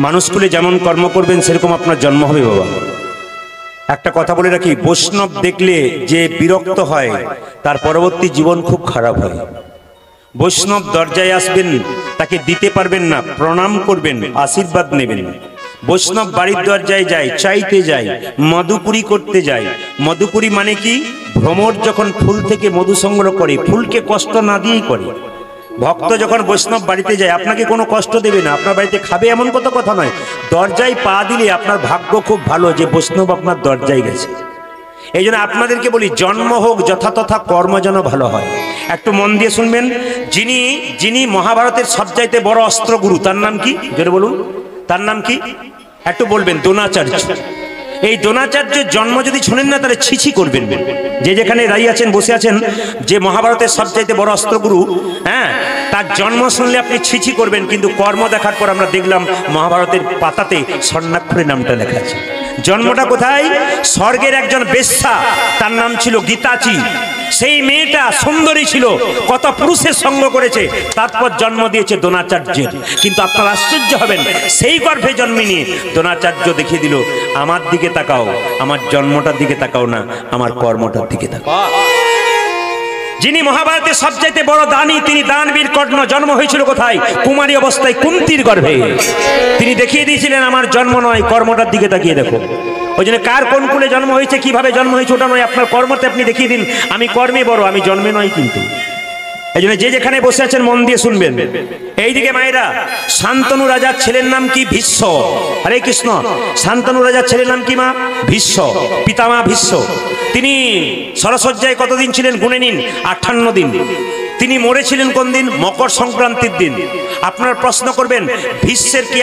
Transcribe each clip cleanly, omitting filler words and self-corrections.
মানুষগুলো যেমন কর্ম করবেন সেরকম আপনার জন্ম হবে বাবা। একটা কথা বলে রাখি, বৈষ্ণব দেখলে যে বিরক্ত হয় তার পরবর্তী জীবন খুব খারাপ হয়। বৈষ্ণব দরজায় আসবেন, তাকে দিতে পারবেন না, প্রণাম করবেন, আশীর্বাদ নেবেন। বৈষ্ণব বাড়ির দরজায় যায়, চাইতে যায়, মধুপুরি করতে যায়। মধুপুরি মানে কি? ভ্রমর যখন ফুল থেকে মধু সংগ্রহ করে, ফুলকে কষ্ট না দিয়েই করে। ভক্ত যখন বৈষ্ণব বাড়িতে যায় আপনাকে কোনো কষ্ট দেবে না, আপনার বাড়িতে খাবে এমন কত কথা নয়, দরজায় পা দিলে আপনার ভাগ্য খুব ভালো যে বৈষ্ণব আপনার দরজায় গেছে। এই জন্য আপনাদেরকে বলি, জন্ম হোক যথাতথা, কর্ম যেন ভালো হয়। একটু মন দিয়ে শুনবেন। যিনি যিনি মহাভারতের সবচাইতে বড় অস্ত্রগুরু, তার নাম কি? জোরে বলুন, তার নাম কি? একটু বলবেন। দ্রোণাচার্য। এই দ্রোণাচার্যের জন্ম যদি শোনেন না তাহলে ছিছি করবেন। যে যেখানে দাঁড়িয়ে আছেন, বসে আছেন, যে মহাভারতের সবচাইতে বড় অস্ত্রগুরু, হ্যাঁ, তার জন্ম শুনলে আপনি ছিছি করবেন। কিন্তু কর্ম দেখার পর আমরা দেখলাম মহাভারতের পাতাতে স্বর্ণাক্ষরে নামটা লেখা আছে। জন্মটা কোথায়? স্বর্গের একজন বেশ্যা, তার নাম ছিল গীতাচি। সেই মেয়েটা সুন্দরী ছিল, কত পুরুষের সঙ্গ করেছে, তারপর জন্ম দিয়েছে দ্রোণাচার্যের। কিন্তু আপনারা আশ্চর্য হবেন, সেই গর্ভে জন্মে নিয়ে দ্রোণাচার্য দেখিয়ে দিল, আমার দিকে তাকাও, আমার জন্মটার দিকে তাকাও না, আমার কর্মটার দিকে তাকাও। যিনি মহাভারতের সবচাইতে বড় দানী, তিনি দানবীর কর্ণ। জন্ম হয়েছিল কোথায়? কুমারী অবস্থায় কুন্তির গর্ভে। তিনি দেখিয়ে দিয়েছিলেন আমার জন্ম নয়, কর্মটার দিকে তাকিয়ে দেখো। ওই জন্য কার কোন কুলে জন্ম হয়েছে, কিভাবে জন্ম হয়েছে ওটা নয়, আপনার কর্মতে আপনি দেখিয়ে দিন আমি কর্মে বড়, আমি জন্মে নয়। কিন্তু এই জন্য যে যেখানে বসে আছেন মন দিয়ে শুনবেন। এইদিকে মায়েরা, শান্তনু রাজার ছেলের নাম কি? ভীষ্ম। হরে কৃষ্ণ। শান্তনু রাজার ছেলের নাম কি মা? ভীষ্ম। পিতামা ভীষ্ম। তিনি সরসজ্জায় কতদিন ছিলেন গুনে নিন, 58 দিন। তিনি মরেছিলেন কোন দিন? মকর সংক্রান্তির দিন। আপনারা প্রশ্ন করবেন, ভীষ্মের কি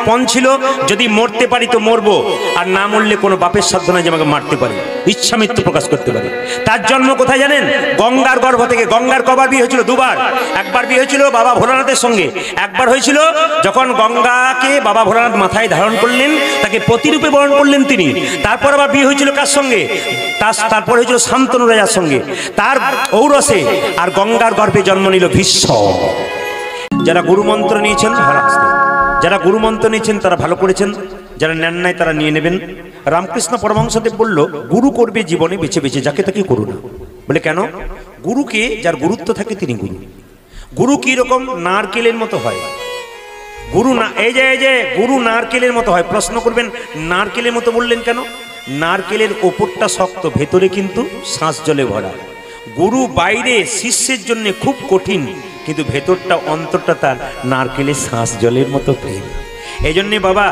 পণ ছিল? যদি মরতে পারি তো মরবো, আর না মরলে কোনো বাপের সাধ্য নাই যে আমাকে মারতে পারে, ইচ্ছা মৃত্যু প্রকাশ করতে পারে। তার জন্ম কোথায় জানেন? গঙ্গার গর্ভ থেকে। গঙ্গার কবার বিয়ে হয়েছিল? দুবার। একবার বিয়ে হয়েছিল বাবা ভোলানাথের সঙ্গে, একবার হয়েছিল যখন গঙ্গাকে বাবা ভোলানাথ মাথায় ধারণ করলেন, তাকে প্রতিরূপে বরণ করলেন তিনি। তারপর আবার বিয়ে হয়েছিল কার সঙ্গে? তারপর হয়েছিল শান্তনু রাজার সঙ্গে, তার ঔরসে। আর গঙ্গার গর্ভে জন্ম নিল ভীষ্ম। যারা গুরুমন্ত্র নিয়েছেন, যারা গুরুমন্ত্র নিয়েছেন তারা ভালো করেছেন, যারা নেন নাই তারা নিয়ে নেবেন। রামকৃষ্ণ পরমহংসদেব বলল, গুরু করবে জীবনে বেছে বেছে, যাকে তাকে করু না। বলে কেন? গুরুকে, যার গুরুত্ব থাকে তিনি গুরু। গুরু কি রকম? নারকেলের মতো হয়। গুরু না, এই যে গুরু নারকেলের মতো হয়। প্রশ্ন করবেন, নারকেলের মতো বললেন কেন? নারকেলের ওপরটা শক্ত, ভেতরে কিন্তু শ্বাস জলে ভরা। গুরু বাইরে শিষ্যের জন্য খুব কঠিন, কিন্তু ভেতরটা, অন্তরটা তার নারকেলের শ্বাস জলের মতো প্রেম। এই জন্যে বাবা,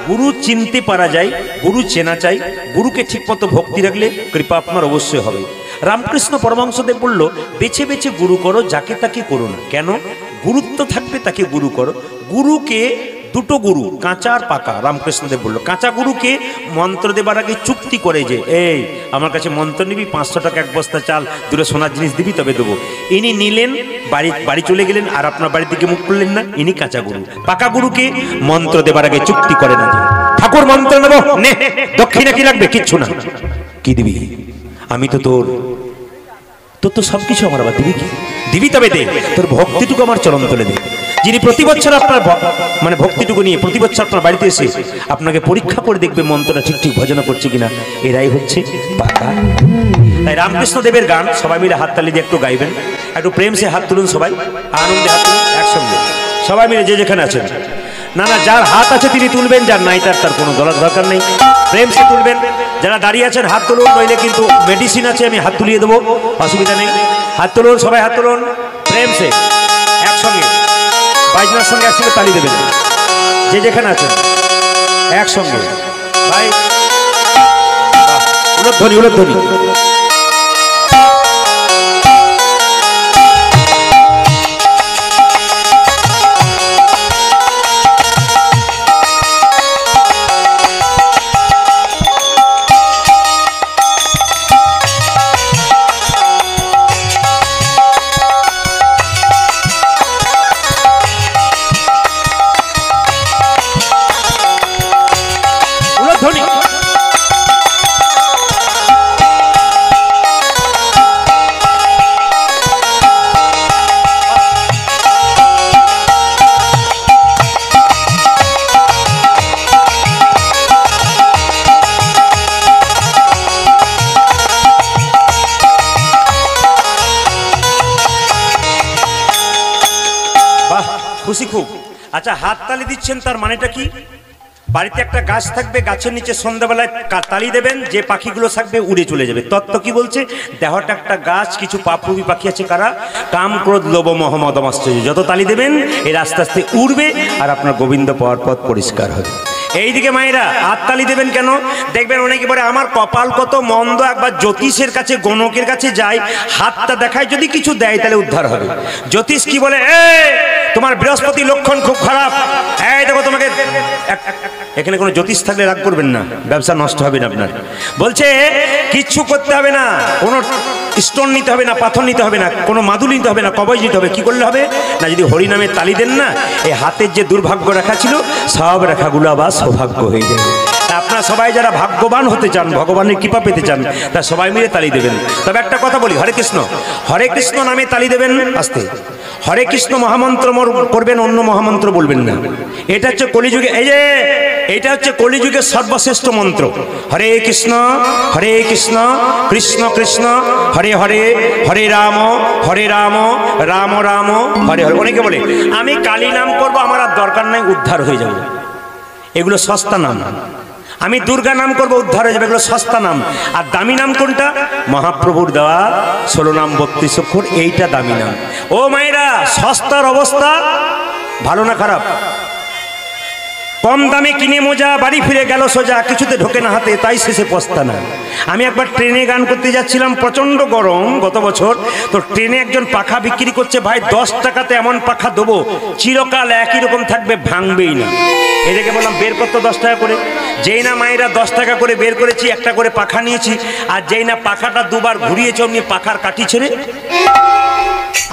গুরু চিনতে পারা যায়, গুরু চেনা চাই। গুরুকে ঠিকমতো ভক্তি রাখলে কৃপা আপনার অবশ্যই হবে। রামকৃষ্ণ পরমহংসদেব বলল, বেছে বেছে গুরু করো, যাকে তাকে করো না। কেন? গুরুত্ব থাকবে তাকে গুরু করো। গুরুকে দুটো গুরু, কাঁচা আর পাকা। রামকৃষ্ণদেব বলল, কাঁচা গুরুকে মন্ত্র দেবার আগে চুক্তি করে যে, এই আমার কাছে মন্ত্র নিবি, 500 টাকা এক বস্তা চাল, দুটো সোনার জিনিস দিবি তবে দেবো। ইনি নিলেন, বাড়ি চলে গেলেন, আর আপনার বাড়ির দিকে মুখ করলেন না, ইনি কাঁচা গুরু। পাকা গুরুকে মন্ত্র দেবার আগে চুক্তি করে না, ঠাকুর মন্ত্র নেবো, নে, দক্ষিণা কি লাগবে? কিচ্ছু না। কি দিবি? আমি তো তোর তো সবকিছু আমার, আবার দিবি কি? দিবি তবে দে, তোর ভক্তিটুকু আমার চরণ তলে দে। যিনি প্রতি বছর আপনার মানে ভক্তিটুকু নিয়ে প্রতি বছর আপনার বাড়িতে এসে আপনাকে পরীক্ষা করে দেখবে মন্ত্রটা ঠিক ভজনা করছে কিনা, এরাই হচ্ছে পাকা। তাই রামকৃষ্ণ দেবের গান সবাই মিলে হাততালি দিয়ে একটু গাইবেন। একটু প্রেম সে হাত তুলুন, সবাই আনন্দে হাত তুলুন একসঙ্গে, সবাই মিলে যে যেখানে আছেন। না না, যার হাত আছে তিনি তুলবেন, যার নাই তার কোনো দরকার নেই, প্রেম সে তুলবেন। যারা দাঁড়িয়ে আছেন হাত তুলুন, নইলে কিন্তু মেডিসিন আছে, আমি হাত তুলিয়ে দেবো, অসুবিধা নেই। হাত তুলুন, সবাই হাত তুলুন, প্রেম সে একসঙ্গে, বাজনার সঙ্গে একসঙ্গে তালি দেবেন, যে যেখানে আছেন একসঙ্গে। ভাই উলধ্বনি, উলধ্বনি। খুশি খুব। আচ্ছা, হাত তালি দিচ্ছেন তার মানেটা কি? বাড়িতে একটা গাছ থাকবে, গাছের নিচে সন্ধ্যাবেলায় তালি দেবেন, যে পাখিগুলো থাকবে উড়ে চলে যাবে। তত্ত্ব কি বলছে? দেহটা একটা গাছ, কিছু পাপরূপী পাখি আছে কারা? কাম, ক্রোধ, লোভ, মোহ, মদ, মাশ্চর্য। যত তালি দেবেন এর আস্তে আস্তে উড়বে আর আপনার গোবিন্দ পাওয়ার পথ পরিষ্কার হবে। এইদিকে মায়েরা হাততালি দেবেন কেন? দেখবেন অনেকে বলে আমার কপাল কত মন্দ, একবার জ্যোতিষের কাছে, গণকের কাছে যাই, হাতটা দেখায়, যদি কিছু দেয় তাহলে উদ্ধার হবে। জ্যোতিষ কি বলে? তোমার বৃহস্পতি লক্ষণ খুব খারাপ, এই দেখো তোমাকে। এখানে কোনো জ্যোতিষ থাকলে রাগ করবেন না, ব্যবসা নষ্ট হবে না আপনার। বলছে কিচ্ছু করতে হবে না, কোনো স্টোন নিতে হবে না, পাথর নিতে হবে না, কোনো মাদুলি নিতে হবে না, কবজ নিতে হবে। কি করলে হবে না? যদি হরিনামে তালি দেন না, এই হাতের যে দুর্ভাগ্য রেখা ছিল সব রেখাগুলো আবার সৌভাগ্য হয়ে যাবে। আপনারা সবাই যারা ভাগ্যবান হতে চান, ভগবানের কৃপা পেতে চান, তা সবাই মিলে তালি দেবেন। তবে একটা কথা বলি, হরে কৃষ্ণ নামে তালি দেবেন আস্তে। হরে কৃষ্ণ মহামন্ত্র করবেন, অন্য মহামন্ত্র বলবেন না। এটা হচ্ছে কলিযুগে, এইটা হচ্ছে কলিযুগের সর্বশ্রেষ্ঠ মন্ত্র। হরে কৃষ্ণ কৃষ্ণ কৃষ্ণ হরে হরে, হরে রাম রাম রাম হরে হরে। অনেকে বলে আমি কালী নাম করবো, আমার আর দরকার নাই, উদ্ধার হয়ে যাবে। এগুলো সস্তা নাম। আমি দুর্গা নাম করবো, উদ্ধার হয়ে যাবে। এগুলো সস্তা নাম। আর দামি নাম কোনটা? মহাপ্রভুর দেওয়া 16 নাম 32 অক্ষর, এইটা দামি নাম। ও মায়েরা, সস্তার অবস্থা ভালো না খারাপ? কম দামে কিনে মোজা, বাড়ি ফিরে গেল সোজা, কিছুতে ঢোকে না হাতে, তাই শেষে পস্তা না। আমি একবার ট্রেনে গান করতে যাচ্ছিলাম, প্রচণ্ড গরম গত বছর। তো ট্রেনে একজন পাখা বিক্রি করছে, ভাই 10 টাকাতে এমন পাখা দেবো, চিরকাল একই রকম থাকবে, ভাঙবেই না। এটাকে বললাম বের করতো 10 টাকা করে। যেই না মায়েরা 10 টাকা করে বের করেছি, একটা করে পাখা নিয়েছি, আর যেই না পাখাটা দুবার ঘুরিয়েছে, অমনি পাখার কাঠি ছেড়ে।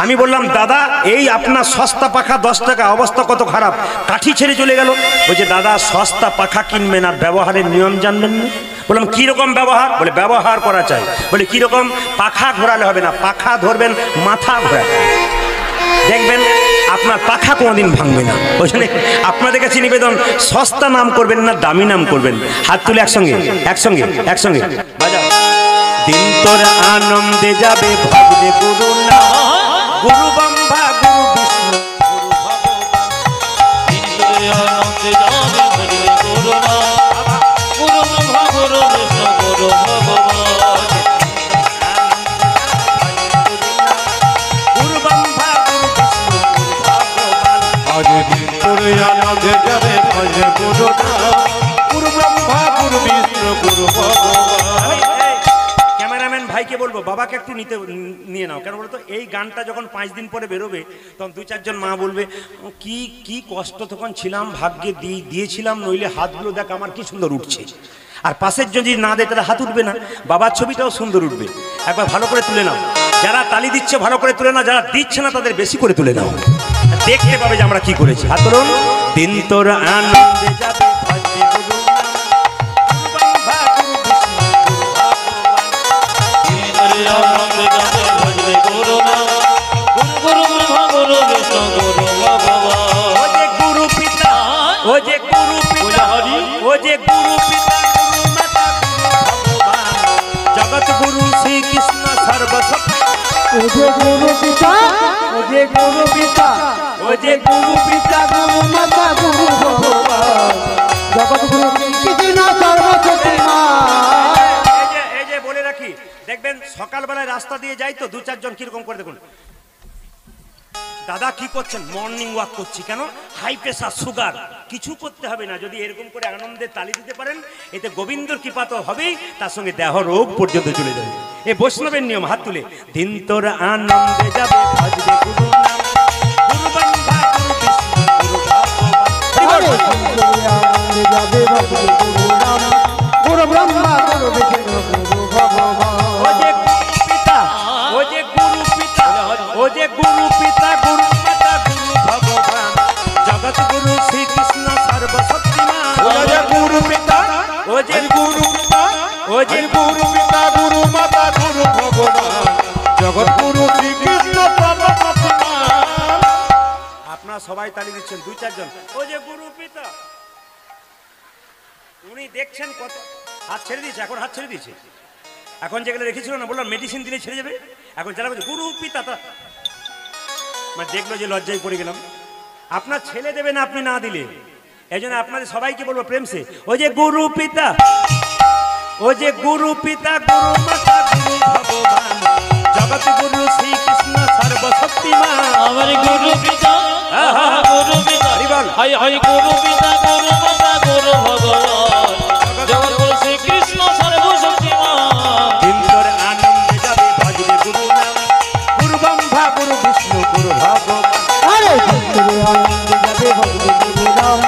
আমি বললাম দাদা, এই আপনার সস্তা পাখা 10 টাকা, অবস্থা কত খারাপ, কাঠি ছেড়ে চলে গেল। বলছে দাদা সস্তা পাখা কিনবেন আর ব্যবহারের নিয়ম জানবেন না। বললাম কীরকম ব্যবহার? বলে ব্যবহার করা চাই। বলে কীরকম? পাখা ঘোরালে হবে না, পাখা ধরবেন, মাথা ঘোরালে দেখবেন আপনার পাখা কোনোদিন ভাঙবে না। ওই জন্য আপনাদের কাছে নিবেদন, সস্তা নাম করবেন না, দামি নাম করবেন। হাত তুলে একসঙ্গে বাজাও। দিন তোর আনন্দে যাবে ভাবলে গুরু না, গুরু ব্রহ্মা গুরু বিষ্ণু গুরু ভগবান। দিন তোর আনন্দে যাবে ভাবলে গুরু না, গুরু ব্রহ্মা গুরু বিষ্ণু গুরু ভগবান। গুরু ব্রহ্মা গুরু বিষ্ণু গুরু ভগবান। আজ দিন তোর আনন্দে যাবে ভাবলে গুরু না, গুরু ব্রহ্মা গুরু বিষ্ণু গুরু ভগবান। ভাইকে বলবো বাবাকে একটু নিয়ে নাও। কেন বলতো? এই গানটা যখন 5 দিন পরে বেরোবে, তখন 2-4 জন মা বলবে কি কষ্ট তখন ছিলাম, ভাগ্যে দিয়েছিলাম, নইলে হাতগুলো দেখ আমার কি সুন্দর উঠছে। আর পাশের যদি না দেয় তাহলে হাত উঠবে না, বাবার ছবিটাও সুন্দর উঠবে। একবার ভালো করে তুলে নাও। যারা তালি দিচ্ছে ভালো করে তুলে নাও, যারা দিচ্ছে না তাদের বেশি করে তুলে নাও, দেখতে পাবে যে আমরা কি করেছি। হাত তুলুন। দিন তোর আনন্দে যাবে জগৎ গুরু শ্রীকৃষ্ণ সর্বশক্তি। ও যে গুরু পিতা, ও যে গুরু পিতা, ও যে গুরু পিতা, গুরু মাতা গুরু ভগবান, জগৎ গুরু শ্রীকৃষ্ণ সর্বশক্তিমান। এই যে বলে রাখি, দেখবেন সকালবেলায় রাস্তা দিয়ে যাই তো 2-4 জন কিরকম করে, দেখুন দাদা কি করছেন? মর্নিং ওয়াক করছি। কেন? High pressure, sugar. কিছু করতে হবে না, যদি এরকম করে আনন্দে তালি দিতে পারেন, এতে গোবিন্দর কৃপা তো হবেই, তার সঙ্গে দেহ রোগ পর্যন্ত চলে যাবে। এ বৈষ্ণবের নিয়ম। হাত তুলে। দিন তোর আনন্দে যাবে ভাজবে গুরু নাম, গুরু ব্রহ্মা গুরু বিষ্ণু গুরু ভগবান। আনন্দে যাবে ভাজবে গুরু নাম, গুরু ব্রহ্মা গুরু বিষ্ণু গুরু ভগবান। ও যে গুরু পিতা, ও যে গুরু পিতা, ও যে গুরু পিতা, গুরু মাতা গুরু ভগবান, জগৎ গুরু শ্রীকৃষ্ণ সর্বশক্তিমান। ও যে গুরু পিতা, ও যে গুরু পিতা, ও যে গুরু পিতা, গুরু মাতা গুরু ভগবান, জগৎ গুরু শ্রীকৃষ্ণ সর্বশক্তিমান। আপনারা সবাই তালি দিচ্ছেন, 2-4 জন। ও যে গুরু পিতা, উনি দেখছেন কত হাত ছেড়ে দিয়েছে, এখন হাত ছেড়ে দিয়েছে। এখন যেগুলো রেখেছিল না, বললাম মেডিসিন দিলে ছেড়ে যাবে, এখন যারা বলছে গুরু পিতা, মানে দেখলো যে লজ্জায় পড়ে গেলাম। আপনার ছেলে দেবে না আপনি না দিলে। এই জন্য আপনাদের সবাইকে বলবো প্রেম সে, ও যে গুরু পিতা, ও যে গুরু পিতা, গুরু মাতা, গুরু ভগবান, জগৎ গুরু শ্রীকৃষ্ণ সর্বশক্তিমান। আমার গুরু পিতা, গুরু পিতা, হাই হাই গুরু পিতা, গুরু মাতা, গুরু ভগবান, জগৎ গুরু শ্রীকৃষ্ণ সর্বশক্তিমান। দিনদর আনন্দে যাবে ভজবে গুরু নাম, গুরু ব্রহ্মা, গুরু বিষ্ণু, গুরু ভগবান। আরে দিনদর আনন্দে যাবে ভজবে গুরু নাম,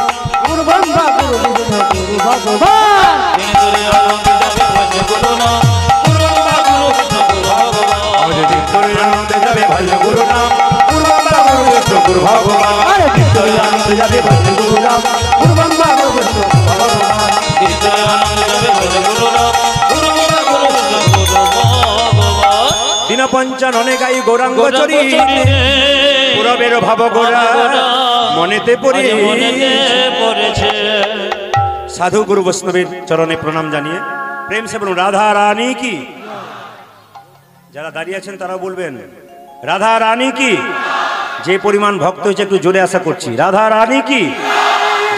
গুরু ব্রহ্মা, গুরু বিষ্ণু, গুরু ভগবান। দিনদর আনন্দে যাবে ভজবে গুরু নাম, গুরু ব্রহ্মা, গুরু বিষ্ণু, গুরু ভগবান। দিনদর আনন্দে যাবে ভজবে গুরু নাম, গুরু ব্রহ্মা, গুরু বিষ্ণু, গুরু ভগবান। আরে দিনদর আনন্দে যাবে ভজবে গুরু নাম, গুরু ব্রহ্মা, গুরু বিষ্ণু, গুরু ভগবান। দিনদর আনন্দে যাবে ভজবে গুরু নাম, গুরু ব্রহ্মা, গুরু বিষ্ণু, গুরু ভগবান। দীনপঞ্চাননে গাই গৌরাঙ্গ চরিতে, পুরবের ভাব গোরা মনেতে পড়েছে। সাধু গুরু বৈষ্ণবের চরণে প্রণাম জানিয়ে প্রেম সে বলুন রাধা রানী কি। যারা দাঁড়িয়ে আছেন তারা বলবেন রাধা রানী কি। যে পরিমাণ ভক্ত হয়েছে একটু জোরে আশা করছি রাধা রানী কি।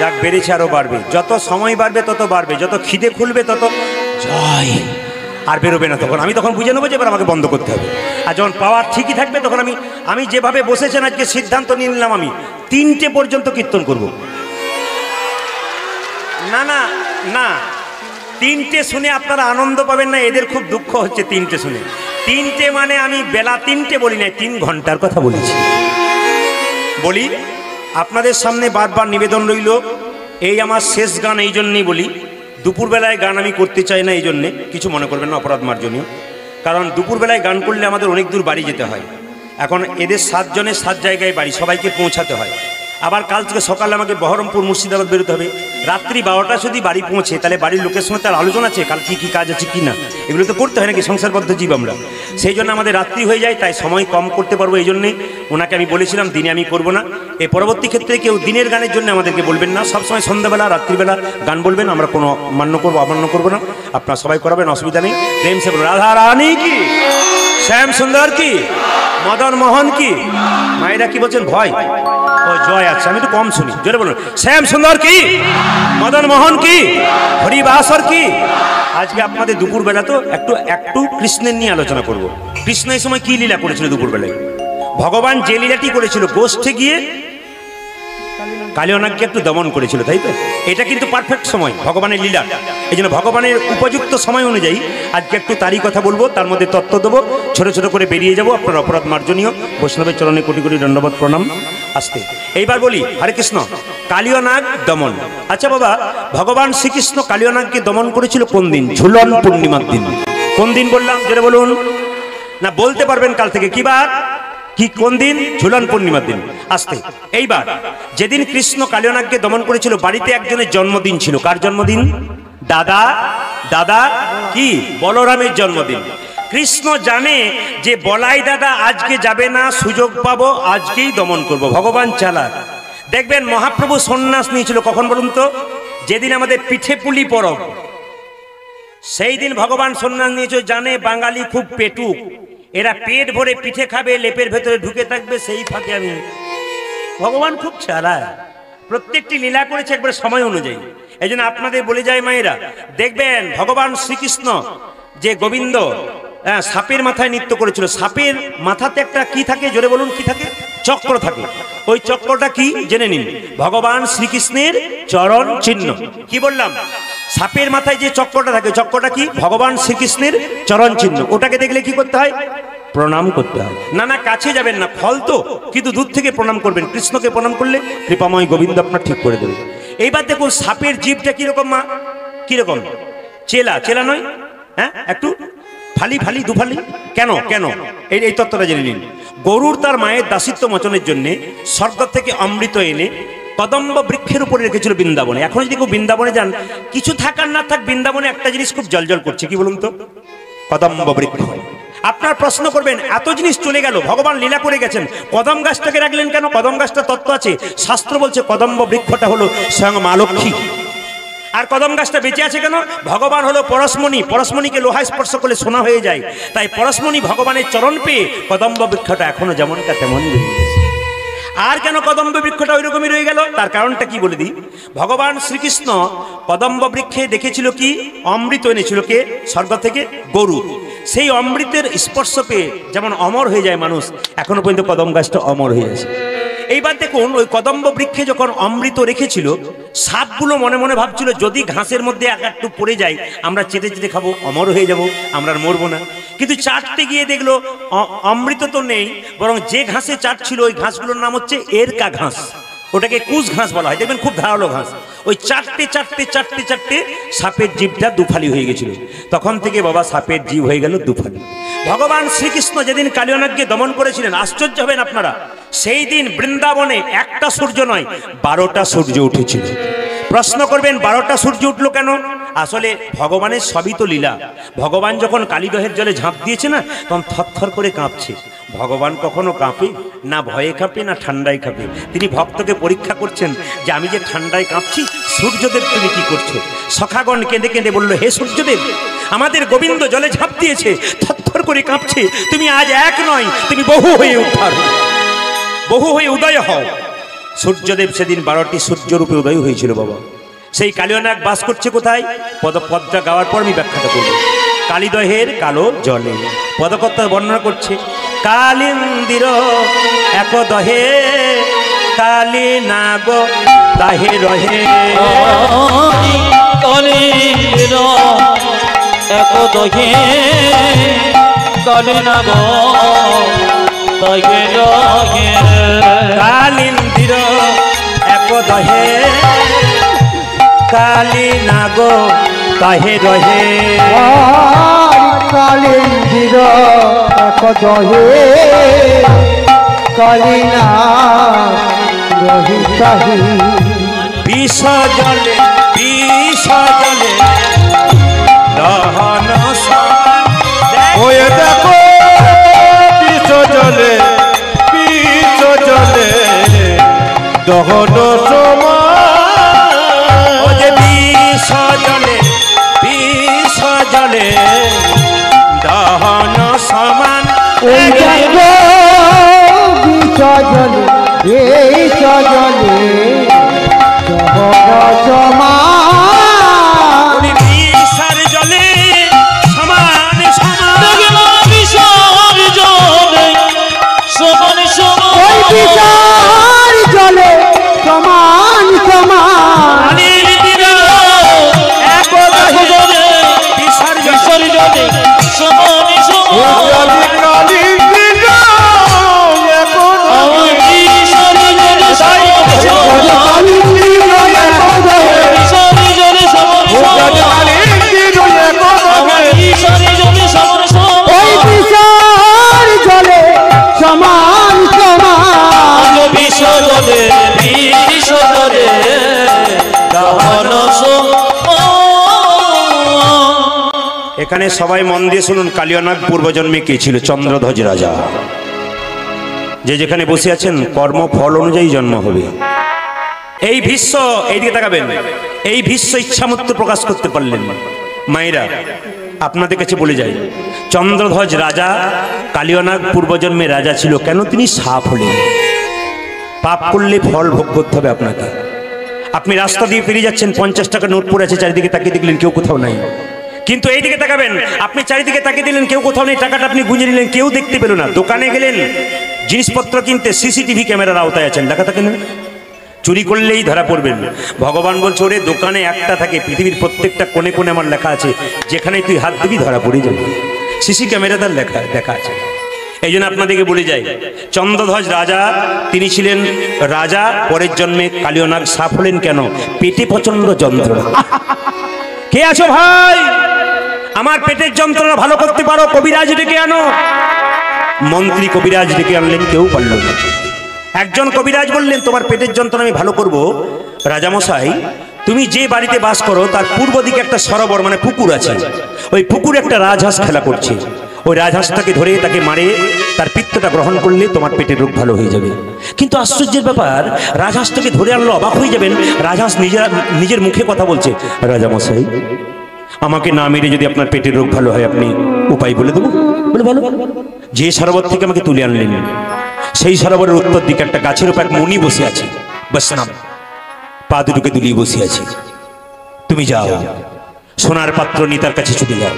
যাক বেড়েছে আরো বাড়বে, যত সময় বাড়বে তত বাড়বে, যত খিদে খুলবে তত জয়। আর বেরোবে না তখন, আমি তখন বুঝে নেবো যে এবার আমাকে বন্ধ করতে হবে। আর যখন পাওয়ার ঠিকই থাকবে তখন আমি যেভাবে বসেছেন আজকে সিদ্ধান্ত নিয়ে নিলাম আমি 3টে পর্যন্ত কীর্তন করব। না না না, 3টে শুনে আপনারা আনন্দ পাবেন না, এদের খুব দুঃখ হচ্ছে 3টে শুনে। 3টে মানে আমি বেলা 3টে বলি নাই, 3 ঘন্টার কথা বলেছি। বলি আপনাদের সামনে বারবার নিবেদন রইল, এই আমার শেষ গান, এই জন্যই বলি দুপুরবেলায় গান আমি করতে চাই না, এই জন্যে কিছু মনে করবেন না, অপরাধ মার্জনীয়। কারণ দুপুরবেলায় গান করলে আমাদের অনেক দূর বাড়ি যেতে হয়। এখন এদের 7 জনের 7 জায়গায় বাড়ি, সবাইকে পৌঁছাতে হয়। আবার কাল থেকে সকালে আমাকে বহরমপুর মুর্শিদাবাদ বেরোতে হবে। রাত্রি 12টা যদি বাড়ি পৌঁছে তাহলে বাড়ির লোকের সঙ্গে তার আলোচনা আছে কাল কী কী কাজ আছে কি না, এগুলো তো করতে হয় নাকি, সংসারবদ্ধ জীব আমরা। সেই জন্য আমাদের রাত্রি হয়ে যায়, তাই সময় কম করতে পারবো। এই জন্যে ওনাকে আমি বলেছিলাম দিনে আমি করব না। এই পরবর্তী ক্ষেত্রে কেউ দিনের গানের জন্য আমাদেরকে বলবেন না, সবসময় সন্ধ্যাবেলা রাত্রিবেলা গান বলবেন, আমরা কোনো অমান্য করবো না। আপনারা সবাই করাবেন, অসুবিধা নেই। প্রেম সে রাধা রানী কি, শ্যাম সুন্দর কি, মদন মোহন কি। মায়েরা কি বলছেন ভয়, ও জয়। আচ্ছা আমি একটু কম শুনি, জোরে বলুন। শ্যাম সুন্দর কি, মদন মোহন কি, হরিবাসর কি। আজকে আপনাদের দুপুরবেলা তো একটু কৃষ্ণের নিয়ে আলোচনা করব। কৃষ্ণ এই সময় কি লীলা করেছিল দুপুরবেলায়? ভগবান যে লীলাটি করেছিল, গোষ্ঠে গিয়ে কালিয়নাগকে একটু দমন করেছিল, তাই তো? এটা কিন্তু পারফেক্ট সময় ভগবানের লীলা। এই জন্য ভগবানের উপযুক্ত সময় অনুযায়ী আজকে একটু তারই কথা বলবো, তার মধ্যে তত্ত্ব দেবো, ছোট ছোট করে বেরিয়ে যাবো। আপনার অপরাধ মার্জনীয়, বৈষ্ণবের চরণে কোটি কোটি দণ্ডবত প্রণাম। আসতে এইবার বলি হরে কৃষ্ণ, কালিয়নাগ দমন। আচ্ছা বাবা, ভগবান শ্রীকৃষ্ণ কালিয়নাগকে দমন করেছিল কোন দিন? ঝুলন পূর্ণিমার দিন। কোন দিন বললাম জোরে বলুন না, বলতে পারবেন কাল থেকে কি বার কি কোন দিন? ঝুলন পূর্ণিমার দিন। আসতে এইবার যেদিন কৃষ্ণ কালিয়নাগকে দমন করেছিল, বাড়িতে একজনের জন্মদিন ছিল। কার জন্মদিন? দাদা কি বলরামের জন্মদিন। কৃষ্ণ জানে যে বলাই দাদা আজকে যাবে না, সুযোগ পাবো, আজকেই দমন করব। ভগবান চালাক। দেখবেন মহাপ্রভু সন্ন্যাস নিয়েছিল কখন বলুন তো? যেদিন আমাদের পিঠে পুলি পরব, সেই দিন ভগবান সন্ন্যাস নিয়েছিল। জানে বাঙালি খুব পেটুক, এরা পেট ভরে পিঠে খাবে, লেপের ভেতরে ঢুকে থাকবে, সেই ফাঁকে আমি। ভগবান খুব চালাক, প্রত্যেকটি লীলা করেছে একবার সময় অনুযায়ী। এই জন্য আপনাদের বলে যায় মায়েরা, দেখবেন ভগবান শ্রীকৃষ্ণ যে গোবিন্দ সাপের মাথায় নৃত্য করেছিল, সাপের মাথাতে একটা কি থাকে জোরে বলুন? কি থাকে? চক্র থাকে। ওই চক্রটা কি জেনে নিন, ভগবান শ্রীকৃষ্ণের চরণ চিহ্ন। কি বললাম? সাপের মাথায় যে চক্রটা থাকে, চক্রটা কি? ভগবান শ্রীকৃষ্ণের চরণ চিহ্ন। ওটাকে দেখলে কি করতে হয়? প্রণাম করতে হয়। না কাছে যাবেন না, ফল তো, কিন্তু দূর থেকে প্রণাম করবেন। কৃষ্ণকে প্রণাম করলে কৃপাময় গোবিন্দ আপনার ঠিক করে দেবে। এইবার দেখুন সাপের জীবটা কিরকম মা, কিরকম? চেলা নয়, হ্যাঁ, একটু ফালি দুফালি। কেন এই তত্ত্বটা জেনে নিন। গরুর তার মায়ের দাসিত্ব মোচনের জন্য স্বর্গ থেকে অমৃত এনে কদম্ব বৃক্ষের উপরে রেখেছিল বৃন্দাবনে। এখন যদি কেউ বৃন্দাবনে যান, কিছু থাকার না থাক, বৃন্দাবনে একটা জিনিস খুব জলজল করছে, কি বলুন তো? কদম্ব বৃক্ষ। আপনার প্রশ্ন করবেন, এত জিনিস চলে গেল, ভগবান লীলা করে গেছেন, কদম গাছটাকে রাখলেন কেন? কদম গাছটা তত্ত্ব আছে, শাস্ত্র বলছে কদম্ব বৃক্ষটা হলো স্বয়ং মা লক্ষ্মী। আর কদম গাছটা বেঁচে আছে কেন? ভগবান হলো পরশমণি, পরশমণিকে লোহায় স্পর্শ করলে সোনা হয়ে যায়। তাই পরশমণি ভগবানের চরণ পেয়ে কদম্ব বৃক্ষটা এখনো যেমনটা তেমনই রয়ে গেছে। আর কেন কদম্ব বৃক্ষটা ওই রকমই রয়ে গেল? তার কারণটা কি বলে দিই। ভগবান শ্রীকৃষ্ণ কদম্ব বৃক্ষে দেখেছিল কি? অমৃত এনেছিল কে? স্বর্গ থেকে গরু। সেই অমৃতের স্পর্শ পেয়ে যেমন অমর হয়ে যায় মানুষ, এখনো পর্যন্ত কদম গাছটা অমর হয়ে আছে। এইবার দেখুন, ওই কদম্ব বৃক্ষে যখন অমৃত রেখেছিল, সাপগুলো মনে মনে ভাবছিল যদি ঘাসের মধ্যে একটু পড়ে যায়, আমরা চেটে চেটে খাবো, অমর হয়ে যাব, আমরা আর মরবো না। কিন্তু চাটতে গিয়ে দেখলো অমৃত তো নেই, বরং যে ঘাসে চাটছিল ওই ঘাসগুলোর নাম হচ্ছে এরকা ঘাস, ওটাকে কুশ ঘাস বলা হয়, দেখবেন খুব ধারালো ঘাস। ওই চাটতে চাটতে চাটতে চাটতে সাপের জিভটা দুফালি হয়ে গেছিল। তখন থেকে বাবা সাপের জিভ হয়ে গেল দুফালি। ভগবান শ্রীকৃষ্ণ যেদিন কালিয়ানাগকে দমন করেছিলেন, আশ্চর্য হবেন আপনারা, সেই দিন বৃন্দাবনে একটা সূর্য নয় 12টা সূর্য উঠেছিল। প্রশ্ন করবেন 12টা সূর্য উঠলো কেন? আসলে ভগবানের সবই তো লীলা। ভগবান যখন কালীদহের জলে ঝাঁপ দিয়েছে না, তখন থরথর করে কাঁপছে। ভগবান কখনো কাঁপে না, ভয়ে কাঁপে না, ঠান্ডায় কাঁপে। তিনি ভক্তকে পরীক্ষা করছেন যে আমি যে ঠান্ডায় কাঁপছি, সূর্যদেব তুমি কি করছো? সখাগণ কেঁদে কেঁদে বলল, হে সূর্যদেব, আমাদের গোবিন্দ জলে ঝাঁপ দিয়েছে, থরথর করে কাঁপছে, তুমি আজ এক নয়, তুমি বহু হয়ে উদ্ধার, বহু হয়ে উদয় হও। সূর্যদেব সেদিন 12টি সূর্যরূপে উদয় হয়েছিল বাবা। সেই কালিয়ানাগ বাস করছে কোথায়? পদটা গাওয়ার পর আমি ব্যাখ্যাটা করব। কালীদহের কালো জলে পদকর্তা বর্ণনা করছে, কালিন্দির এক দহে কালী নাগ তাহে রহে, কালীর এক দহে কালী নাগ তাহে রহে, কালিন্দির এক দহে কালী নাগ তাহে রহে, কালিন্দির এক দহে কালিনা রহি চাহি, বিষ জলে দহন সমান। ওয়ে দেখো বিষ জলে দহন সমান, ও যে বিষ জলে দহন সমান। ওই দেখো বিসর্জনে এই সজনে সমান, বিষার জলে সমান সমান, বিষার জলে সমান ওই সমান, বিষার জলে সমান সমান, কালীর তীরে এক দহে বিষার জলে সমান সমান, কালী ওই বিষার জলে সমান সমান, এখানে সবাই মন দিয়ে শুনুন, কালিয়ানাগ পূর্বজন্মে কে ছিল? চন্দ্রধ্বজ রাজা। যে যেখানে বসে আছেন কর্ম ফল অনুযায়ী জন্ম হবে। এই ভীষ্ম, এইদিকে তাকাবেন, এই ভীষ্ম ইচ্ছামত্ব প্রকাশ করতে পারলেন না। মায়েরা আপনাদের কাছে বলে যাই, চন্দ্রধ্বজ রাজা কালিয়ানাগ পূর্বজন্মে রাজা ছিল। কেন তিনি সাপ হলেন? পাপ করলে ফল ভোগ করতে হবে আপনাকে। আপনি রাস্তা দিয়ে পেরিয়ে যাচ্ছেন, 50 টাকা নোট পড়ে আছে, চারিদিকে তাকিয়ে দেখলেন কেউ কোথাও নাই। কিন্তু এইদিকে তাকাবেন, আপনি চারিদিকে তাকিয়ে দিলেন কেউ কোথাও নেই, টাকাটা আপনি গুঁজে নিলেন, কেউ দেখতে পেল না। দোকানে গেলেন জিনিসপত্র কিনতে, সিসিটিভি ক্যামেরার আওতায় আছেন, দেখা থাকে না? চুরি করলেই ধরা পড়বেন। ভগবান বলছে, ওরে দোকানে একটা থাকে, পৃথিবীর প্রত্যেকটা কোণে কোণে আমার লেখা আছে, যেখানে তুই হাত দিবি ধরা পড়ে যাবে। সিসি ক্যামেরা তার দেখা আছে। এই জন্য আপনাদেরকে বলে যাই, চন্দ্রধ্বজ রাজা তিনি ছিলেন রাজা, পরের জন্মে কালিয়ানাগ সাপ হলেন। কেন? পেটে প্রচন্ড যন্ত্রণা। কে আছো ভাই? আমার পেটের যন্ত্রণা ভালো করতে পারো, কবিরাজ ডেকে আনো। মন্ত্রী কবিরাজ ডেকে আনলেন, কেউ পারল না। একজন কবিরাজ বললেন, তোমার পেটের যন্ত্রণা আমি ভালো করব। রাজামশাই, তুমি যে বাড়িতে বাস করো তার পূর্ব দিকে একটা সরোবর মানে পুকুর আছে, ওই পুকুরে একটা রাজহাঁস খেলা করছে। ওই রাজহাঁসটাকে ধরে তাকে মারে, তার পিত্তটা গ্রহণ করলে তোমার পেটের রোগ ভালো হয়ে যাবে। কিন্তু আশ্চর্যের ব্যাপার, রাজহাঁসটাকে ধরে আনলো, অবাক হয়ে যাবেন, রাজহাঁস নিজের মুখে কথা বলছে, রাজামশাই আমাকে না মেরে যদি আপনার পেটের রোগ ভালো হয় আপনি উপায় বলে দেবো। বলে ভালো। যে সরোবর থেকে আমাকে তুলে আনলেন, সেই সরোবরের উত্তর দিকে একটা গাছের উপর এক মুনি বসে আছে, বৈষ্ণব, পা দুটোকে দুলিয়ে বসে আছে। তুমি যাও, সোনার পাত্র নিয়ে তার কাছে ছুটে যাও,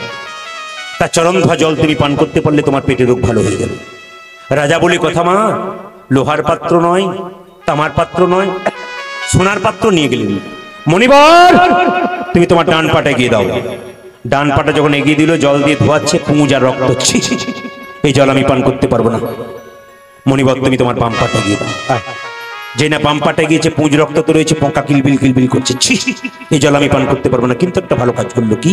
তার চরণ ধোয়া জল তুমি পান করতে পারলে তোমার পেটের রোগ ভালো হয়ে যাবে। রাজা বলে, কথা মা, লোহার পাত্র নয়, তামার পাত্র নয়, সোনার পাত্র নিয়ে গেলেন। মণিবর, তুমি তোমার ডান পাটা এগিয়ে দাও। ডান পাটা যখন এগিয়ে দিল, জল দিয়ে ধোয়াচ্ছে, পুঁজ আর রক্ত। ছি, এই জল আমি পান করতে পারবো না। মণিবর, তুমি তোমার বাম পাটা এগিয়ে দাও। যে না বাম পাটা গিয়েছে, পুঁজ রক্ত তো রয়েছে, পোকা কিলবিল কিলবিল করছে। ছি, এই জল আমি পান করতে পারবো না। কিন্তু একটা ভালো কাজ করলো, কি?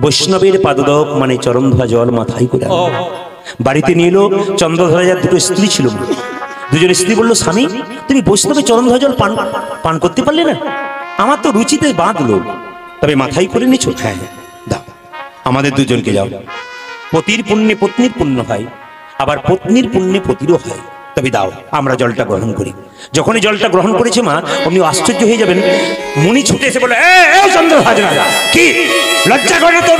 বৈষ্ণবের পাদদক মানে চরণ ধোয়া জল মাথায় করে বাড়িতে নিয়ে এলো। চন্দ্রধরা যার দুটো স্ত্রী ছিল, দুজন স্ত্রী বললো, স্বামী, তুমি বৈষ্ণবের চরণ ধোয়া জল পান করতে পারলে না? আমার তো রুচিতে বাঁধলো, তবে মাথায় করে নিছো? হ্যাঁ, দাও, আমাদের দুজনকে যাও। পতির পুণ্যে পত্নীর পুণ্য হয়, আবার পত্নীর পুণ্যে পতিরও হয়, তবে দাও, আমরা জলটা গ্রহণ করি। যখনই জলটা গ্রহণ করেছে মা, অমনি আশ্চর্য হয়ে যাবেন। মুনি ছুটে এসে বলে, চন্দ্রধ্বজ রাজা, কি লজ্জা করে না তোর?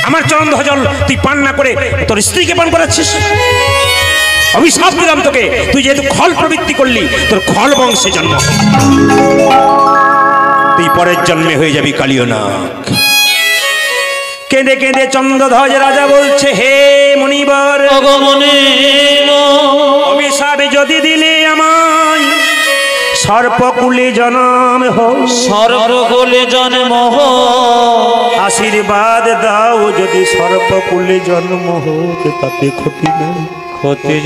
আমার চরণ ধোয়া জল তুই পান না করে তোর স্ত্রীকে পান করাচ্ছিস? অভিশাপ দিলাম তোকে, তুই যেহেতু খল প্রবৃত্তি করলি, তোর খল বংশে জন্ম, তুই পরের জন্মে হয়ে যাবি কালীয় নাগ। কেঁদে কেঁদে চন্দ্রধ্বজ রাজা বলছে, হে মুনিবর, অভিশাপে যদি দিলে আমায়, সর্পকুলে জন্ম হোক, সর্বকুলে জন্ম হোক, আশীর্বাদ দাও যদি সর্পকুলে জন্ম হোক, তাতে ক্ষতি নেই, ক্ষতি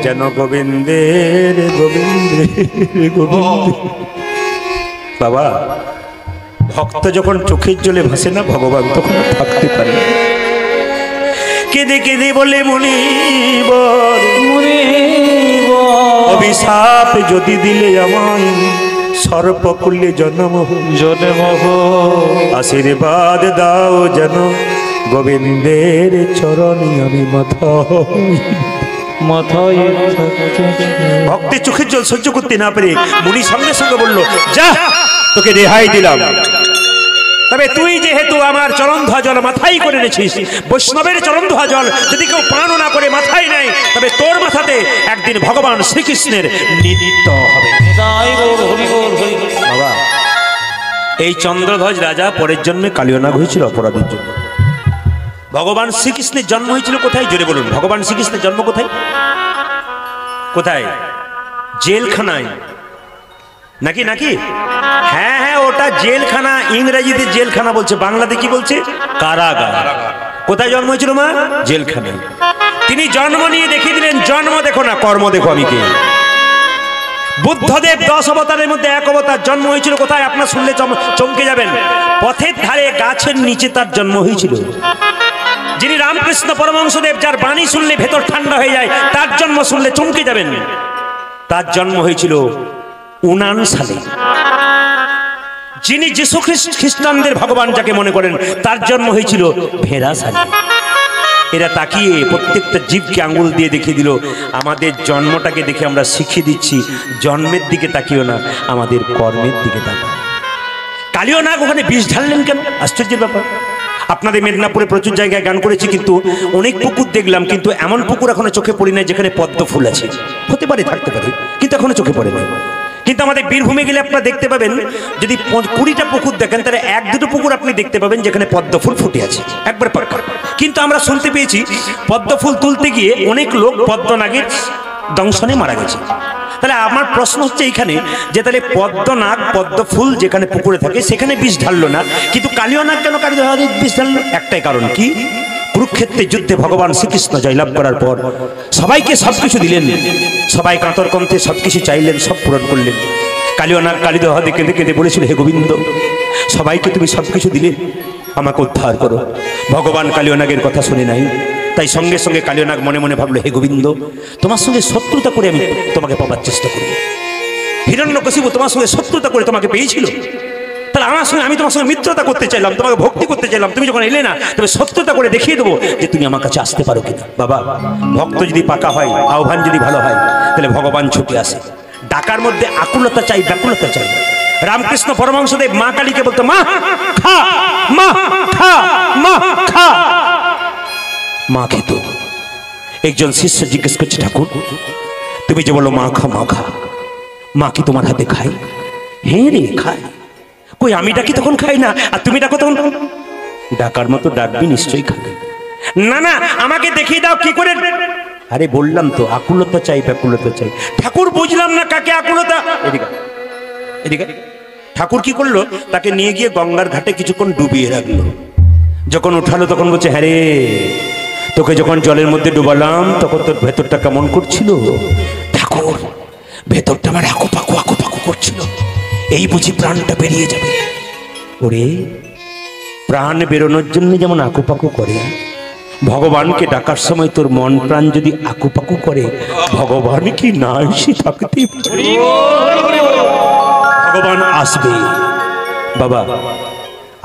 যেন গোবিন্দের গোবিন্দের গোবিন্দ। বাবা, ভক্ত যখন চোখের জলে ভাসে না, ভগবান তখন থাকতে পারে। কেঁদে কেঁদে বলে, মুনিবর, অভিশাপ যদি দিলে আমায়, সর্পকুলে জন্ম আশীর্বাদ দাও যেন গোবিন্দের চরণে আমি মাথায়। ভক্তের চোখের জল সহ্য করতে না পেরে মুনি সঙ্গে সঙ্গে বলল, যা, তোকে রেহাই দিলাম, তবে তুই যেহেতু আমার চরণ ধোয়া জল মাথায় করে এনেছিস, বৈষ্ণবের চরণ ধোয়া জল যদি কেউ পান না করে মাথায় নেয়, তবে তোর মাথাতে একদিন ভগবান শ্রীকৃষ্ণের নৃত্য হবে। বাবা, এই চন্দ্রধ্বজ রাজা পরের জন্মে কালীয় নাগ হয়েছিল অপরাধের জন্য। ভগবান শ্রীকৃষ্ণের জন্ম হয়েছিল কোথায়? জোরে বলুন, ভগবান শ্রীকৃষ্ণের জন্ম কোথায়? কোথায়? জেলখানায়, নাকি নাকি? হ্যাঁ হ্যাঁ, ওটা জেলখানা, ইংরেজিতে জেলখানা বলছে, বাংলাতে কি বলছে? কারাগার। কোথায় জন্ম হয়েছিল মা? জেলখানায়। তিনি জন্ম নিয়ে দেখিয়ে দিলেন, জন্ম দেখো না, কর্ম দেখো আমি কে। বুদ্ধদেব 10 অবতারের মধ্যে 1 অবতার, জন্ম হয়েছিল কোথায়? আপনার শুনলে চমকে যাবেন, পথের ধারে গাছের নিচে তার জন্ম হয়েছিল। যিনি রামকৃষ্ণ পরমহংসদেব, যার বাণী শুনলে ভেতর ঠান্ডা হয়ে যায়, তার জন্ম শুনলে চমকে যাবেন। তার জন্ম হয়েছিল 59 সালে। যিনি যীশু খ্রিস্টানদের ভগবান যাকে মনে করেন, তার জন্ম হয়েছিল ভেড়া সালে। এরা তাকিয়ে প্রত্যেকটা জীবকে আঙ্গুল দিয়ে দেখিয়ে দিল, আমাদের জন্মটাকে দেখে আমরা শিখিয়ে দিচ্ছি, জন্মের দিকে তাকিও না, আমাদের কর্মের দিকে তাকাও। কালীয় নাগ ওখানে বিষ ঢাললেন কেন? আশ্চর্যের ব্যাপার। আপনাদের মেদিনীপুরে প্রচুর জায়গায় গান করেছি, কিন্তু অনেক পুকুর দেখলাম, কিন্তু এমন পুকুর এখনো চোখে পড়ে নাই যেখানে পদ্ম ফুল আছে। হতে পারে, থাকতে পারে, কিন্তু এখনো চোখে পড়ে নাই। কিন্তু আমাদের বীরভূমে গেলে আপনারা দেখতে পাবেন, যদি 20টা পুকুর দেখেন, তাহলে 1-2টো পুকুর আপনি দেখতে পাবেন যেখানে পদ্ম ফুল ফুটে আছে, একবার পাক্কা। কিন্তু আমরা শুনতে পেয়েছি পদ্ম ফুল তুলতে গিয়ে অনেক লোক পদ্মনাগের দংশনে মারা গেছে। তাহলে আমার প্রশ্ন হচ্ছে এইখানে যে, তাহলে পদ্মনাগ পদ্ম ফুল যেখানে পুকুরে থাকে সেখানে বিষ ঢাললো না, কিন্তু কালীয় নাগ কেন বিষ ঢাললো? একটাই কারণ, কি? কুরুক্ষেত্রের যুদ্ধে ভগবান শ্রীকৃষ্ণ জয়লাভ করার পর সবাইকে সবকিছু দিলেন, সবাই কাতর কণ্ঠে সবকিছু চাইলেন, সব পূরণ করলেন। কালীয় নাগ কালীদহ দেখে দেখে বলেছিল, হে গোবিন্দ, সবাইকে তুমি সবকিছু দিলে, আমাকে উদ্ধার করো। ভগবান কালীয় নাগের কথা শুনে নাই, তাই সঙ্গে সঙ্গে কালীয় নাগ মনে মনে ভাবলো, হে গোবিন্দ, তোমার সঙ্গে শত্রুতা করে আমি তোমাকে পাবার চেষ্টা করব। হিরণ্যকশিপু তোমার সঙ্গে শত্রুতা করে তোমাকে পেয়েছিল, তাহলে আমি তোমার সঙ্গে মিত্রতা করতে চাইলাম, তোমাকে ভক্তি করতে চাইলাম, তুমি যখন এলে না, তবে শত্রুতা করে দেখিয়ে দেবো যে তুমি আমার কাছে আসতে পারো কিনা। বাবা, ভক্ত যদি পাকা হয়, আহ্বান যদি ভালো হয়, তাহলে ভগবান ছুটে আসে। ডাকার মধ্যে আকুলতা চাই, ব্যাকুলতা চাই। রামকৃষ্ণ পরমহংসদেব মা কালীকে বলতো, মা খা, মা খা, মা খা। মা খেত। একজন শিষ্য জিজ্ঞেস করছে, ঠাকুর তুমি যে বলো মা খা মা খা, মা কি তোমার হাতে খায়? হ্যাঁ রে খায়। কই আমি ডাকি তখন খাই না, আর তুমি ডাকো তখন? ডাকার মতো ডাকবি, নিশ্চয়ই খাবে। না না আমাকে দেখিয়ে দাও কি করে। আরে বললাম তো আকুলতা চাই, ব্যাকুলতা চাই। ঠাকুর বুঝলাম না কাকে আকুলতা। এদিকে এদিকে। ঠাকুর কি করলো, তাকে নিয়ে গিয়ে গঙ্গার ঘাটে কিছুক্ষণ ডুবিয়ে রাখলো। যখন উঠালো তখন বলছে, হ্যাঁ রে তোকে যখন জলের মধ্যে ডুবালাম তখন তোর ভেতরটা কেমন করছিল? ঠাকুর ভেতরটা আমার আকুপাকু আকুপাকু করছিল, এই বুঝি প্রাণটা বেরিয়ে যাবে। ওরে প্রাণ বেরোনোর জন্য যেমন আকুপাকু করে, ভগবানকে ডাকার সময় তোর মন প্রাণ যদি আকুপাকু করে, ভগবান কি না এসে থাকতে পারে? ভগবান আসবে বাবা।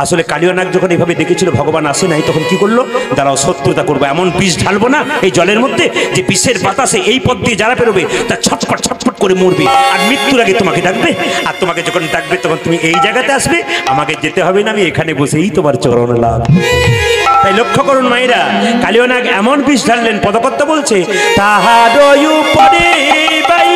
আসলে কালিয়ানাগ যখন এইভাবে দেখেছিল ভগবান আসে নাই, তখন কি করলো, দাঁড়াও শত্রুতা করবো, এমন বিষ ঢালবো না এই জলের মধ্যে যে বিষের বাতাসে এই পথ দিয়ে যারা বেরোবে তা ছটফট ছটফট করে মরবে, আর মৃত্যুর আগে তোমাকে ডাকবে। আর তোমাকে যখন ডাকবে তখন তুমি এই জায়গাতে আসবে, আমাকে যেতে হবে না, আমি এখানে বসেই তোমার চরণ লাভ। তাই লক্ষ্য করুন মায়েরা, কালিয়ানাগ এমন বিষ ঢাললেন, পদকর্তা বলছে তাহার উপরে বাই।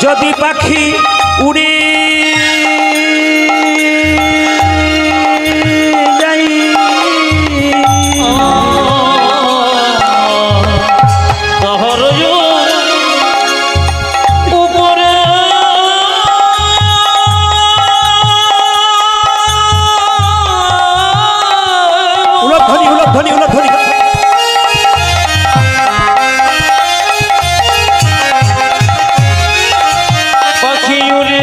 যদি পাখি উড়ে যাই, তাহার উপরে উলধ্বনি উলধ্বনি উলধ্বনি। পাখি উড়ে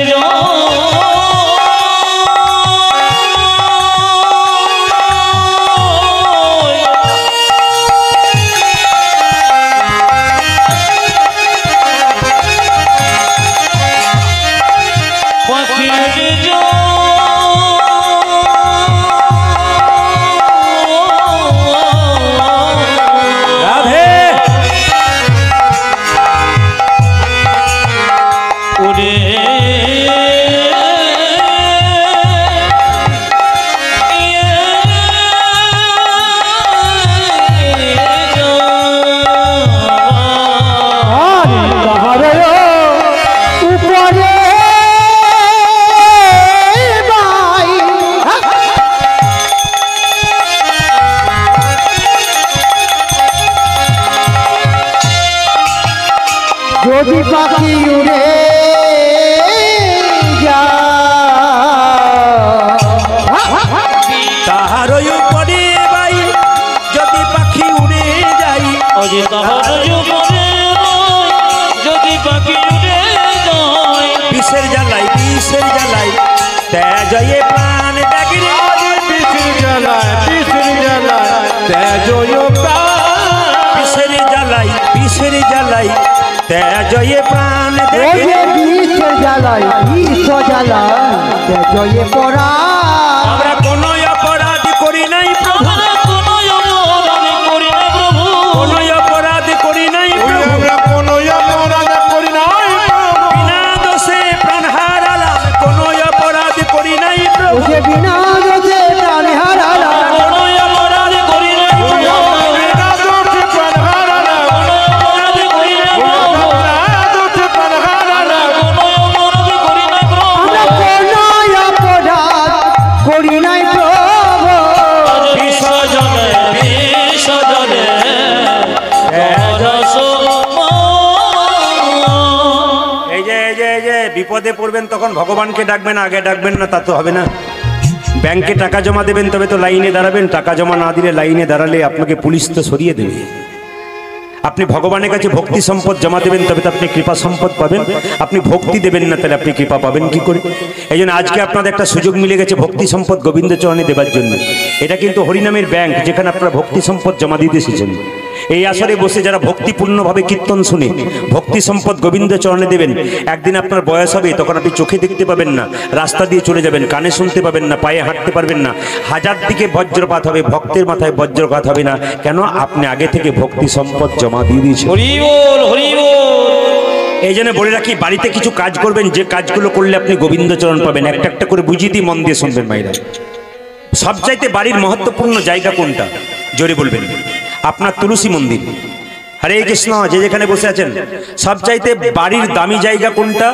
রাধে উড়ে তাহার উপরে বাই। যদি পাখি উড়ে তাহার উপরে বাই, যদি পাখি উড়ে যাই। অজি তাহার উপরে যদি পাখি উড়ে যায়, বিষের জ্বালাই বিষের জ্বালাই তেজয়ে প্রাণ ত্যাগী রে। বিষের জ্বালায় তেজয় প্রাণ। বিষের জ্বালাই বিষের জ্বালাই তেজয়ে প্রাণ ত্যাগী রে। বিষের জ্বালায় বিষ জ্বালায় জয়ে পড়া। আমরা কোনো অপরাধ করি নাই প্রভু, আমরা কোনো অপরাধ করি না প্রভু, কোনো অপরাধ করি নাই প্রভু, আমরা কোনো অপরাধ করি নাই প্রভু। বিনা দোষে প্রাণ হারালাম, কোনো অপরাধ করি নাই প্রভু, ওকে বিনা দোষে প্রাণ হারালাম। কোনো অপরাধ করি না প্রভু, বিনা দোষে প্রাণ হারালাম। কোনো অপরাধ করি না প্রভু, বিনা দোষে প্রাণ হারালাম। কোনো অপরাধ করি না প্রভু। আমরা কোনো অপরাধ করি নাই প্রভু। বিসর্জনে বিসর্জনে এই যে বিপদে পড়বেন তখন ভগবানকে ডাকবেন, আগে ডাকবেন না তা তো হবে না। ব্যাংকে টাকা জমা দেবেন তবে তো লাইনে দাঁড়াবেন, টাকা জমা না দিলে লাইনে দাঁড়ালে আপনাকে পুলিশ তো সরিয়ে দেবে। আপনি ভগবানের কাছে ভক্তি সম্পদ জমা দেবেন তবে তো আপনি কৃপা সম্পদ পাবেন। আপনি ভক্তি দেবেন না তাহলে আপনি কৃপা পাবেন কি করে? এই জন্য আজকে আপনাদের একটা সুযোগ মিলে গেছে ভক্তি সম্পদ গোবিন্দ চরণে দেবার জন্য। এটা কিন্তু হরিনামের ব্যাংক, যেখানে আপনারা ভক্তি সম্পদ জমা দিতে এসেছেন। এই আসরে বসে যারা ভক্তিপূর্ণভাবে কীর্তন শুনে ভক্তি সম্পদ গোবিন্দ চরণে দেবেন, একদিন আপনার বয়স হবে, তখন আপনি চোখে দেখতে পাবেন না, রাস্তা দিয়ে চলে যাবেন, কানে শুনতে পাবেন না, পায়ে হাঁটতে পারবেন না, হাজার দিকে বজ্রপাত হবে, ভক্তের মাথায় বজ্রপাত হবে না। কেন? আপনি আগে থেকে ভক্তি সম্পদ জমা মা দিয়ে দিয়েছে। হরি বল, হরি বল। এই জন্য বলে রাখি, বাড়িতে কিছু কাজ করবেন, যে কাজগুলো করলে আপনি গোবিন্দচরণ পাবেন, একটা একটা করে বুঝিয়ে দিই, মন দিয়ে শুনবেন মায়েরা। সবচাইতে বাড়ির মহত্বপূর্ণ জায়গা কোনটা? জোরে বলবেন। আপনার তুলসী মন্দির। হরে কৃষ্ণ। যে যেখানে বসে আছেন, সবচাইতে বাড়ির দামি জায়গা কোনটা?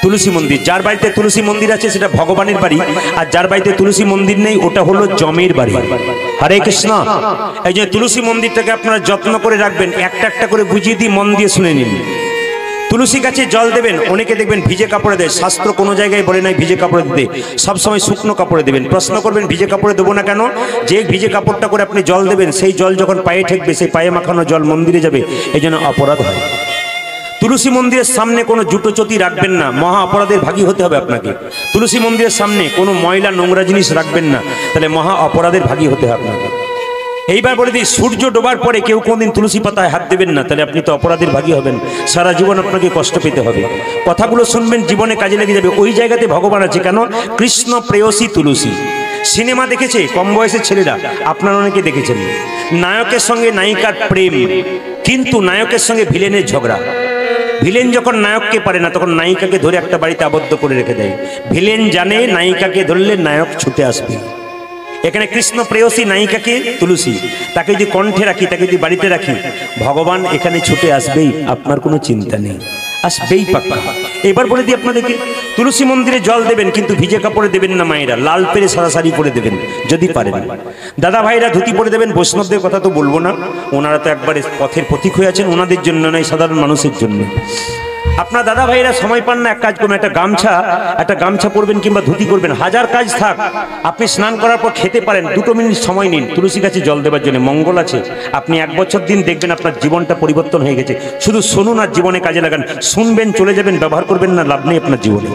তুলসী মন্দির। যার বাড়িতে তুলসী মন্দির আছে সেটা ভগবানের বাড়ি, আর যার বাড়িতে তুলসী মন্দির নেই ওটা হলো জমের বাড়ি। হরে কৃষ্ণ। এই যে তুলসী মন্দিরটাকে আপনারা যত্ন করে রাখবেন, একটা একটা করে বুঝিয়ে দিই, মন দিয়ে শুনে নিন। তুলসী গাছে জল দেবেন, অনেকে দেখবেন ভিজে কাপড়ে দেয়। শাস্ত্র কোনো জায়গায় বলে নাই ভিজে কাপড়ে দিতে, সবসময় শুকনো কাপড়ে দেবেন। প্রশ্ন করবেন ভিজে কাপড়ে দেবো না কেন? যে ভিজে কাপড়টা করে আপনি জল দেবেন, সেই জল যখন পায়ে ঠেকবে, সেই পায়ে মাখানো জল মন্দিরে যাবে, এই জন্য অপরাধ হয়। তুলসী মন্দিরের সামনে কোনো জুটো চটি রাখবেন না, মহা অপরাধের ভাগী হতে হবে আপনাকে। তুলসী মন্দিরের সামনে কোনো ময়লা নোংরা জিনিস রাখবেন না, তাহলে মহা অপরাধের ভাগী হতে হবে আপনাকে। এইবার বলে দিই, সূর্য ডোবার পরে কেউ কোনদিন তুলসী পাতায় হাত দেবেন না, তাহলে আপনি তো অপরাধীর ভাগী হবেন, সারা জীবন আপনাকে কষ্ট পেতে হবে। কথাগুলো শুনবেন, জীবনে কাজে লেগে যাবে। ওই জায়গাতে ভগবান আছে কেন? কৃষ্ণ প্রেয়সী তুলসী। সিনেমা দেখেছে কম বয়সের ছেলেরা, আপনারা অনেকে দেখেছেন, নায়কের সঙ্গে নায়িকার প্রেম, কিন্তু নায়কের সঙ্গে ভিলেনের ঝগড়া। ভিলেন যখন নায়ককে পারে না, তখন নায়িকাকে ধরে একটা বাড়িতে আবদ্ধ করে রেখে দেয়। ভিলেন জানে নায়িকাকে ধরলে নায়ক ছুটে আসবে। এখানে কৃষ্ণ প্রেয়সী নায়িকাকে তুলসী, তাকে যদি কণ্ঠে রাখি, তাকে যদি বাড়িতে রাখি, ভগবান এখানে ছুটে আসবেই, আপনার কোনো চিন্তা নেই, আসবেই পাক্কা। এবার বলে দিই আপনাদেরকে, তুলসী মন্দিরে জল দেবেন, কিন্তু ভিজে কাপড়ে দেবেন না মায়েরা, লাল পেরে সাদা শাড়ি পরে দেবেন যদি পারেন। দাদা ভাইরা ধুতি পরে দেবেন। বৈষ্ণবদের কথা তো বলবো না, ওনারা তো একবারে পথের প্রতীক হয়ে আছেন, ওনাদের জন্য নয়, সাধারণ মানুষের জন্য। আপনার দাদা ভাইরা সময় পান না, এক কাজ করবেন, একটা গামছা পরবেন কিংবা ধুতি করবেন। হাজার কাজ থাক, আপনি স্নান করার পর খেতে পারেন, 2 মিনিট সময় নিন তুলসী গাছে জল দেওয়ার জন্য, মঙ্গল আছে। আপনি 1 বছর দিন দেখবেন আপনার জীবনটা পরিবর্তন হয়ে গেছে। শুধু শুনুন আর জীবনে কাজে লাগান। শুনবেন, চলে যাবেন, ব্যবহার করবেন না, লাভ নেই আপনার জীবনে।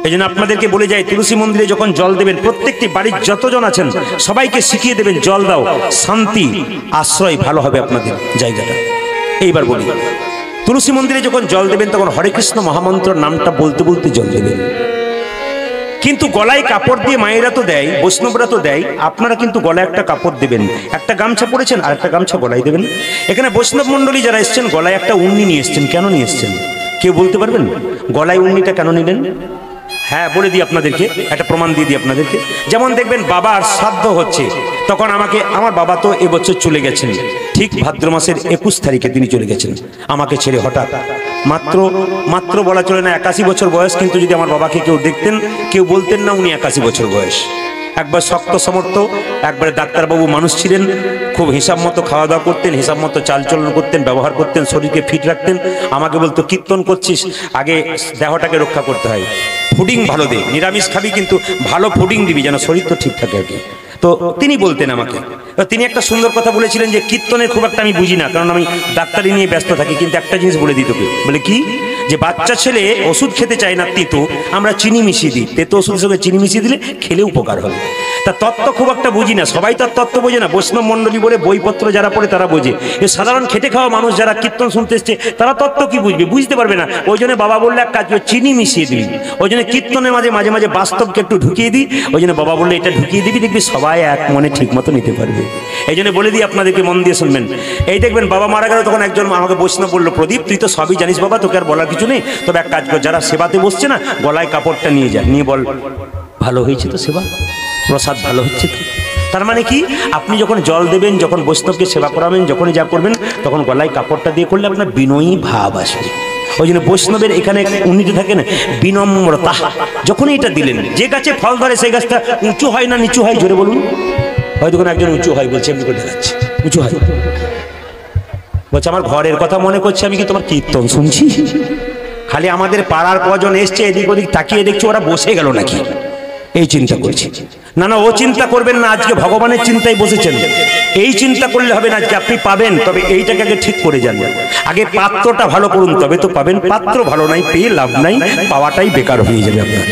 এই জন্য আপনাদেরকে বলে যাই, তুলসী মন্দিরে যখন জল দেবেন, প্রত্যেকটি বাড়ির যতজন আছেন সবাইকে শিখিয়ে দেবেন, জল দাও, শান্তি আশ্রয় ভালো হবে আপনাদের জায়গাটা। এইবার বলি, তুলসী মন্দিরে যখন জল দেবেন, তখন হরে কৃষ্ণ মহামন্ত্র নামটা বলতে বলতে জল দেবেন। কিন্তু গলায় কাপড় দিয়ে মায়েরা তো দেয়, বৈষ্ণবরা তো দেয়, আপনারা কিন্তু গলায় একটা কাপড় দেবেন। একটা গামছা পরেছেন, আর একটা গামছা গলায় দেবেন। এখানে বৈষ্ণব মণ্ডলী যারা এসছেন, গলায় একটা উন্নি নিয়ে এসছেন। কেন নিয়ে এসছেন কেউ বলতে পারবেন? গলায় উন্নিটা কেন নিলেন? হ্যাঁ, বলে দিই আপনাদেরকে, একটা প্রমাণ দিয়ে দিই আপনাদেরকে। যেমন দেখবেন বাবার শ্রাদ্ধ হচ্ছে, তখন আমার বাবা তো এবছর চলে গেছেন, ঠিক ভাদ্র মাসের 21 তারিখে তিনি চলে গেছেন আমাকে ছেড়ে। হঠাৎ মাত্র বলা চলে না, 81 বছর বয়স, কিন্তু যদি আমার বাবাকে কেউ দেখতেন, কেউ বলতেন না উনি 81 বছর বয়স। একবার শক্ত সমর্থ, একবারে ডাক্তারবাবু মানুষ ছিলেন, খুব হিসাব মতো খাওয়া দাওয়া করতেন, হিসাব মতো চালচলন করতেন, ব্যবহার করতেন, শরীরকে ফিট রাখতেন। আমাকে বলতো, কীর্তন করছিস, আগে দেহটাকে রক্ষা করতে হয়, ফুডিং ভালো দে, নিরামিষ খাবি কিন্তু ভালো ফুডিং দিবি, যেন শরীর তো ঠিক থাকে আর কি। তো তিনি বলতেন আমাকে, তিনি একটা সুন্দর কথা বলেছিলেন যে কীর্তনের খুব একটা আমি বুঝি না, কারণ আমি ডাক্তারি নিয়ে ব্যস্ত থাকি, কিন্তু একটা জিনিস বলে দিই তোকে। বলে কি? যে বাচ্চা ছেলে ওষুধ খেতে চায় না তেতো, আমরা চিনি মিশিয়ে দিই, তেতো ওষুধের সঙ্গে চিনি মিশিয়ে দিলে খেলে উপকার হবে। তা তত্ত্ব খুব একটা বুঝি না, সবাই তার তত্ত্ব বোঝে না। বৈষ্ণব মণ্ডলী বলে বইপত্র যারা পড়ে তারা বোঝে, এ সাধারণ খেটে খাওয়া মানুষ যারা কীর্তন শুনতে এসছে তারা তত্ত্ব কি বুঝবে? বুঝতে পারবে না। ওই জন্য বাবা বললে এক কাজ করে চিনি মিশিয়ে দিবি। ওই জন্য কীর্তনের মাঝে মাঝে মাঝে বাস্তবকে একটু ঢুকিয়ে দিই। ওই জন্য বাবা বললে এটা ঢুকিয়ে দিবি, দেখবি সবাই এক মনে ঠিক মতো নিতে পারবে। এই জন্য বলে দিই আপনাদেরকে, মন দিয়ে শুনবেন। এই দেখবেন বাবা মারা গেল, তখন একজন আমাকে বৈষ্ণব বললো, প্রদীপ তুই তো সবই জানিস বাবা, তোকে আর বলার কিছু নেই, তবে এক কাজ কর, যারা সেবাতে বসছে না গলায় কাপড়টা নিয়ে যা, নিয়ে বল ভালো হয়েছে তো সেবা, প্রসাদ ভালো হচ্ছে তো। তার মানে কি, আপনি যখন জল দেবেন, যখন বৈষ্ণবকে সেবা করাবেন, যখনই যা করবেন, তখন গলায় কাপড়টা দিয়ে করলে আপনার বিনয়ী ভাব আসবে। ওই জন্য বৈষ্ণবের এখানে উন্নীত থাকে না বিনম্রতা। যখনই এটা দিলেন, যে গাছে ফল ধরে সেই গাছটা উঁচু হয় না নিচু হয়? জোরে বলুন। হয়তো কোনো একজন উঁচু হয় বলছে, এমনি করে দেখাচ্ছে উঁচু হয়, বলছে আমার ঘরের কথা মনে করছে, আমি কি তোমার কীর্তন শুনছি? খালি আমাদের পাড়ার কজন এসছে, এদিক ওদিক তাকিয়ে দেখছি ওরা বসে গেল নাকি, এই চিন্তা করছি। না না, ও চিন্তা করবেন না, আজকে ভগবানের চিন্তায় বসেছেন। এই চিন্তা করলে হবে না, আজকে আপনি পাবেন, তবে এইটাকে আগে ঠিক করে যান। আগে পাত্রটা ভালো করুন, তবে তো পাবেন। পাত্র ভালো নাই, পেয়ে লাভ নাই, পাওয়াটাই বেকার হয়ে যাবে আপনার।